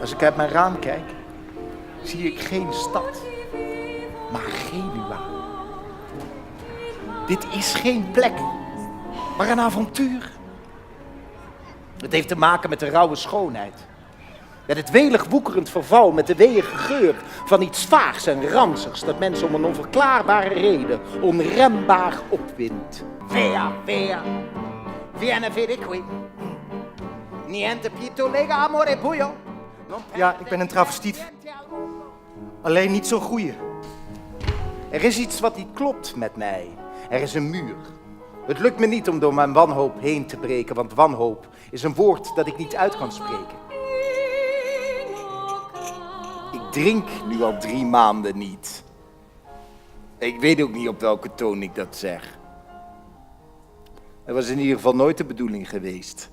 Als ik uit mijn raam kijk, zie ik geen stad, maar Genua. Dit is geen plek, maar een avontuur. Het heeft te maken met de rauwe schoonheid. Met het welig woekerend verval, met de weeige geur van iets vaags en ranzigs dat mensen om een onverklaarbare reden onrembaar opwindt. Via, via, viene vedi qui. Niente più tu lega amore buio. Ja, ik ben een travestiet. Alleen niet zo'n goeie. Er is iets wat niet klopt met mij. Er is een muur. Het lukt me niet om door mijn wanhoop heen te breken, want wanhoop is een woord dat ik niet uit kan spreken. Ik drink nu al 3 maanden niet. Ik weet ook niet op welke toon ik dat zeg. Het was in ieder geval nooit de bedoeling geweest.